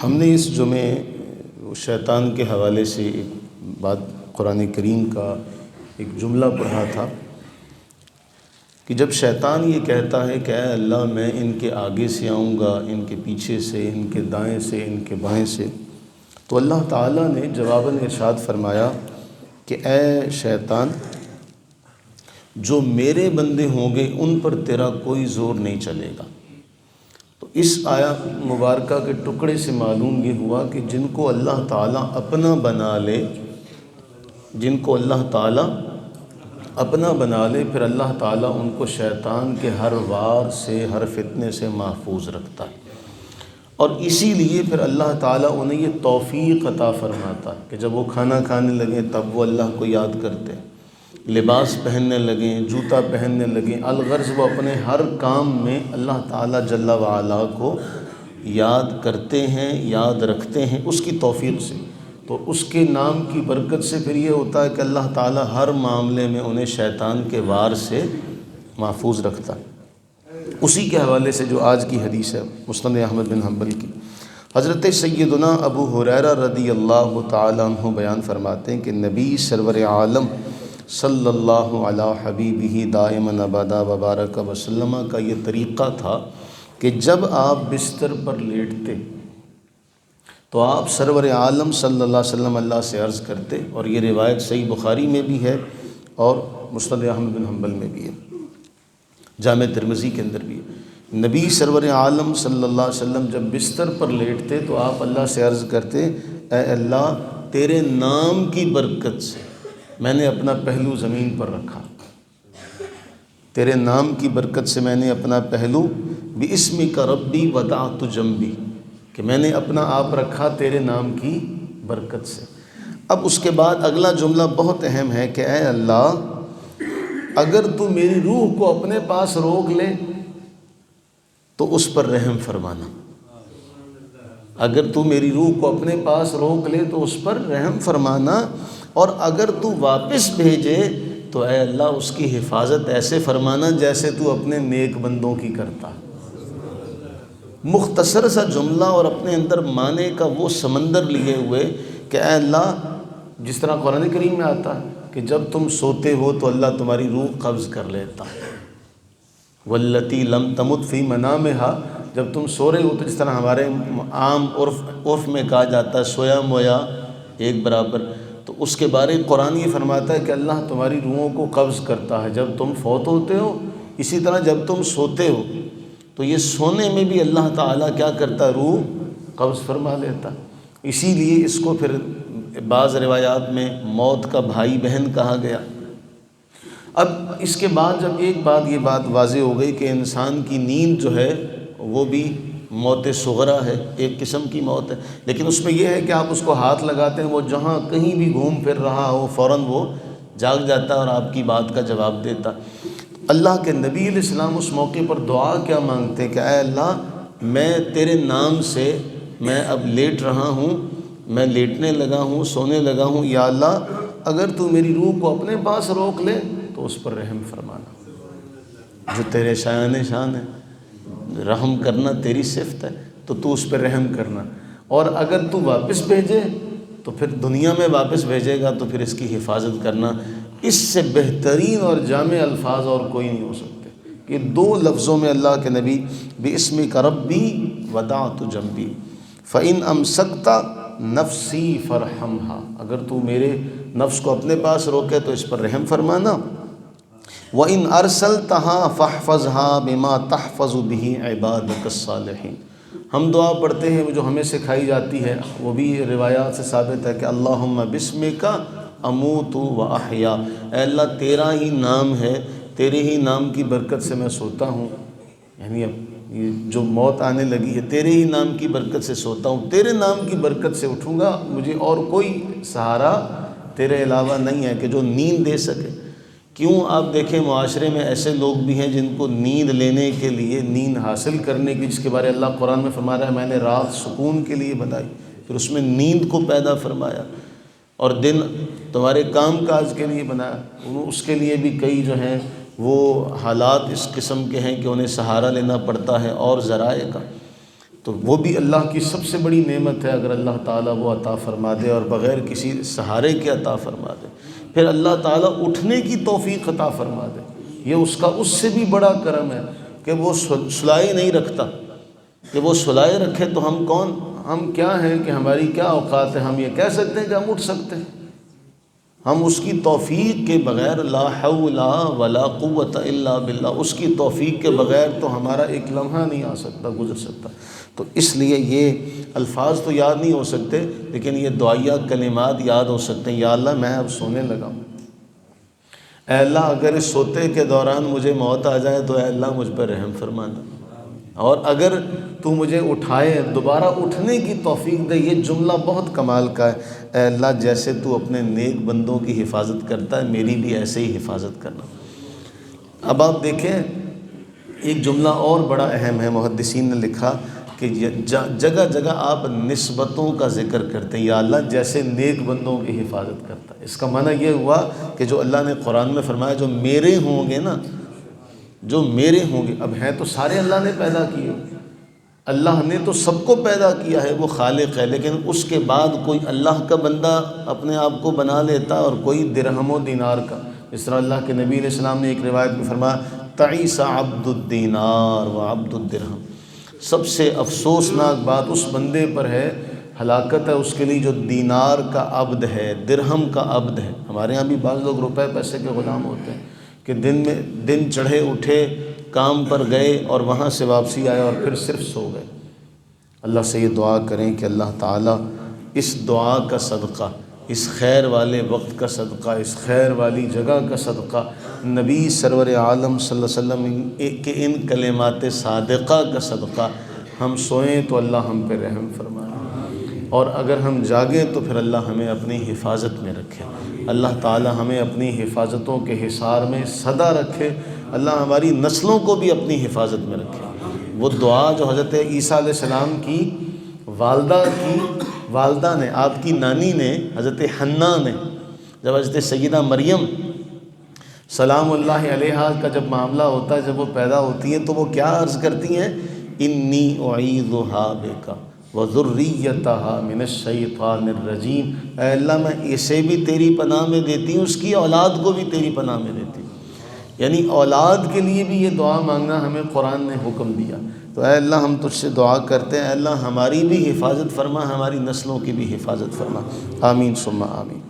ہم نے اس جمعے شیطان کے حوالے سے ایک بات قرآن کریم کا ایک جملہ پڑھا تھا کہ جب شیطان یہ کہتا ہے کہ اے اللہ میں ان کے آگے سے آؤں گا، ان کے پیچھے سے، ان کے دائیں سے، ان کے بائیں سے، تو اللہ تعالیٰ نے جواباً ارشاد فرمایا کہ اے شیطان، جو میرے بندے ہوں گے ان پر تیرا کوئی زور نہیں چلے گا۔ تو اس آیت مبارکہ کے ٹکڑے سے معلوم یہ ہوا کہ جن کو اللہ تعالیٰ اپنا بنا لے، جن کو اللہ تعالیٰ اپنا بنا لے، پھر اللہ تعالیٰ ان کو شیطان کے ہر وار سے، ہر فتنے سے محفوظ رکھتا ہے۔ اور اسی لیے پھر اللہ تعالیٰ انہیں یہ توفیق عطا فرماتا ہے کہ جب وہ کھانا کھانے لگیں تب وہ اللہ کو یاد کرتے ہیں، لباس پہننے لگیں، جوتا پہننے لگیں، الغرض وہ اپنے ہر کام میں اللہ تعالیٰ جل وعلا کو یاد کرتے ہیں، یاد رکھتے ہیں اس کی توفیق سے۔ تو اس کے نام کی برکت سے پھر یہ ہوتا ہے کہ اللہ تعالیٰ ہر معاملے میں انہیں شیطان کے وار سے محفوظ رکھتا ہے۔ اسی کے حوالے سے جو آج کی حدیث ہے مسند احمد بن حنبل کی، حضرت سیدنا ابو ہریرہ رضی اللہ تعالیٰ عنہ بیان فرماتے ہیں کہ نبی سرور عالم صلی اللہ علی حبیبہ دائما ابدا وبارک وسلم کا یہ طریقہ تھا کہ جب آپ بستر پر لیٹتے تو آپ سرور عالم صلی اللہ علیہ وسلم اللہ سے عرض کرتے، اور یہ روایت صحیح بخاری میں بھی ہے اور مسند احمد بن حنبل میں بھی ہے، جامع ترمذی کے اندر بھی ہے۔ نبی سرور عالم صلی اللہ علیہ وسلم جب بستر پر لیٹتے تو آپ اللہ سے عرض کرتے، اے اللہ تیرے نام کی برکت سے میں نے اپنا پہلو زمین پر رکھا، تیرے نام کی برکت سے میں نے اپنا پہلو بِاسْمِكَ رَبِّي وَضَعْتُ جَنْبِي، کہ میں نے اپنا آپ رکھا تیرے نام کی برکت سے۔ اب اس کے بعد اگلا جملہ بہت اہم ہے کہ اے اللہ اگر تو میری روح کو اپنے پاس روک لے تو اس پر رحم فرمانا، اگر تو میری روح کو اپنے پاس روک لے تو اس پر رحم فرمانا، اور اگر تو واپس بھیجے تو اے اللہ اس کی حفاظت ایسے فرمانا جیسے تو اپنے نیک بندوں کی کرتا۔ مختصر سا جملہ اور اپنے اندر معنی کا وہ سمندر لیے ہوئے کہ اے اللہ، جس طرح قرآن کریم میں آتا ہے کہ جب تم سوتے ہو تو اللہ تمہاری روح قبض کر لیتا ہے، واللتی لم تمت فی منامہا، جب تم سو رہے ہو تو جس طرح ہمارے عام عرف میں کہا جاتا ہے سویا مویا ایک برابر، تو اس کے بارے قرآن یہ فرماتا ہے کہ اللہ تمہاری روحوں کو قبض کرتا ہے جب تم فوت ہوتے ہو، اسی طرح جب تم سوتے ہو تو یہ سونے میں بھی اللہ تعالیٰ کیا کرتا ہے، روح قبض فرما لیتا۔ اسی لیے اس کو پھر بعض روایات میں موت کا بھائی بہن کہا گیا۔ اب اس کے بعد جب ایک بات یہ بات واضح ہو گئی کہ انسان کی نیند جو ہے وہ بھی موت صغرا ہے، ایک قسم کی موت ہے، لیکن اس میں یہ ہے کہ آپ اس کو ہاتھ لگاتے ہیں، وہ جہاں کہیں بھی گھوم پھر رہا ہو فوراً وہ جاگ جاتا ہے اور آپ کی بات کا جواب دیتا۔ اللہ کے نبی علیہ السلام اس موقع پر دعا کیا مانگتے ہیں کہ اے اللہ میں تیرے نام سے میں اب لیٹ رہا ہوں، میں لیٹنے لگا ہوں، سونے لگا ہوں، یا اللہ اگر تو میری روح کو اپنے پاس روک لے تو اس پر رحم فرمانا، جو تیرے شایان شان ہے، رحم کرنا تیری صفت ہے تو تو اس پر رحم کرنا، اور اگر تو واپس بھیجے تو پھر دنیا میں واپس بھیجے گا تو پھر اس کی حفاظت کرنا۔ اس سے بہترین اور جامع الفاظ اور کوئی نہیں ہو سکتے کہ دو لفظوں میں اللہ کے نبی بِاسْمِكَ رَبِّي وَضَعْتُ جَنْبِي فَإِنْ أَمْسَكْتَ نَفْسِي فَارْحَمْهَا، اگر تو میرے نفس کو اپنے پاس روکے تو اس پر رحم فرمانا، وَإِنْ أَرْسَلْتَهَا فَاحْفَظْهَا بِمَا تَحْفَظُ بِهِ عِبَادَكَ الصَّالِحِينَ۔ ہم دعا پڑھتے ہیں جو ہمیں سکھائی جاتی ہے، وہ بھی روایات سے ثابت ہے کہ اللہم بِاسْمِكَ اموت و احیا، اے اللہ تیرا ہی نام ہے، تیرے ہی نام کی برکت سے میں سوتا ہوں، یعنی یہ جو موت آنے لگی ہے تیرے ہی نام کی برکت سے سوتا ہوں، تیرے نام کی برکت سے اٹھوں گا، مجھے اور کوئی سہارا تیرے علاوہ نہیں ہے کہ جو نیند دے سکے۔ کیوں آپ دیکھیں معاشرے میں ایسے لوگ بھی ہیں جن کو نیند لینے کے لیے، نیند حاصل کرنے کی، جس کے بارے اللہ قرآن میں فرما رہا ہے میں نے رات سکون کے لیے بنائی، پھر اس میں نیند کو پیدا فرمایا، اور دن تمہارے کام کاج کے لیے بنایا، اس کے لیے بھی کئی جو ہیں وہ حالات اس قسم کے ہیں کہ انہیں سہارا لینا پڑتا ہے اور ذرائع کا۔ تو وہ بھی اللہ کی سب سے بڑی نعمت ہے اگر اللہ تعالیٰ وہ عطا فرما دے اور بغیر کسی سہارے کے عطا فرما دے۔ پھر اللہ تعالیٰ اٹھنے کی توفیق عطا فرما دے، یہ اس کا اس سے بھی بڑا کرم ہے کہ وہ سلائی نہیں رکھتا، کہ وہ سلائی رکھے تو ہم کون، ہم کیا ہیں کہ ہماری کیا اوقات ہے، ہم یہ کہہ سکتے ہیں کہ ہم اٹھ سکتے ہیں؟ ہم اس کی توفیق کے بغیر، لا حول ولا قوت الا باللہ، اس کی توفیق کے بغیر تو ہمارا ایک لمحہ نہیں آ سکتا، گزر سکتا۔ تو اس لیے یہ الفاظ تو یاد نہیں ہو سکتے، لیکن یہ دعائیہ کلمات یاد ہو سکتے ہیں۔ یا اللہ میں اب سونے لگا ہوں، اے اللہ اگر اس سوتے کے دوران مجھے موت آ جائے تو اے اللہ مجھ پر رحم فرمانا، اور اگر تو مجھے اٹھائے دوبارہ اٹھنے کی توفیق دے۔ یہ جملہ بہت کمال کا ہے، اے اللہ جیسے تو اپنے نیک بندوں کی حفاظت کرتا ہے میری بھی ایسے ہی حفاظت کرنا۔ اب آپ دیکھیں ایک جملہ اور بڑا اہم ہے، محدثین نے لکھا کہ جگہ جگہ آپ نسبتوں کا ذکر کرتے ہیں، یا اللہ جیسے نیک بندوں کی حفاظت کرتا ہے۔ اس کا معنی یہ ہوا کہ جو اللہ نے قرآن میں فرمایا جو میرے ہوں گے نا، جو میرے ہوں گے، اب ہیں تو سارے اللہ نے پیدا کیے، اللہ نے تو سب کو پیدا کیا ہے، وہ خالق ہے، لیکن اس کے بعد کوئی اللہ کا بندہ اپنے آپ کو بنا لیتا اور کوئی درہم و دینار کا۔ اس طرح اللہ کے نبی علیہ السلام نے ایک روایت میں فرمایا تعیس عبد الدینار و عبد الدرہم، سب سے افسوسناک بات اس بندے پر ہے، ہلاکت ہے اس کے لیے جو دینار کا عبد ہے، درہم کا عبد ہے۔ ہمارے ہاں بھی بعض لوگ روپے پیسے کے غلام ہوتے ہیں کہ دن چڑھے اٹھے، کام پر گئے اور وہاں سے واپسی آئے اور پھر صرف سو گئے۔ اللہ سے یہ دعا کریں کہ اللہ تعالیٰ اس دعا کا صدقہ، اس خیر والے وقت کا صدقہ، اس خیر والی جگہ کا صدقہ، نبی سرور عالم صلی اللہ علیہ وسلم کے ان کلمات صادقہ کا صدقہ، ہم سوئیں تو اللہ ہم پہ رحم فرمائے، اور اگر ہم جاگیں تو پھر اللہ ہمیں اپنی حفاظت میں رکھے۔ اللہ تعالی ہمیں اپنی حفاظتوں کے حصار میں سدا رکھے، اللہ ہماری نسلوں کو بھی اپنی حفاظت میں رکھے۔ وہ دعا جو حضرت عیسیٰ علیہ السلام کی والدہ نے، آپ کی نانی نے، حضرت حنہ نے، جب حضرت سیدہ مریم سلام اللہ علیہا کا جب معاملہ ہوتا ہے، جب وہ پیدا ہوتی ہیں تو وہ کیا عرض کرتی ہیں؟ انی اعیذھا بک وذریتھا من الشیطان الرجیم، اے اللہ میں اسے بھی تیری پناہ میں دیتی ہوں، اس کی اولاد کو بھی تیری پناہ میں دیتی ہوں۔ یعنی اولاد کے لیے بھی یہ دعا مانگنا ہمیں قرآن نے حکم دیا۔ تو اے اللہ ہم تجھ سے دعا کرتے ہیں، اے اللہ ہماری بھی حفاظت فرما، ہماری نسلوں کی بھی حفاظت فرما، آمین ثم آمین۔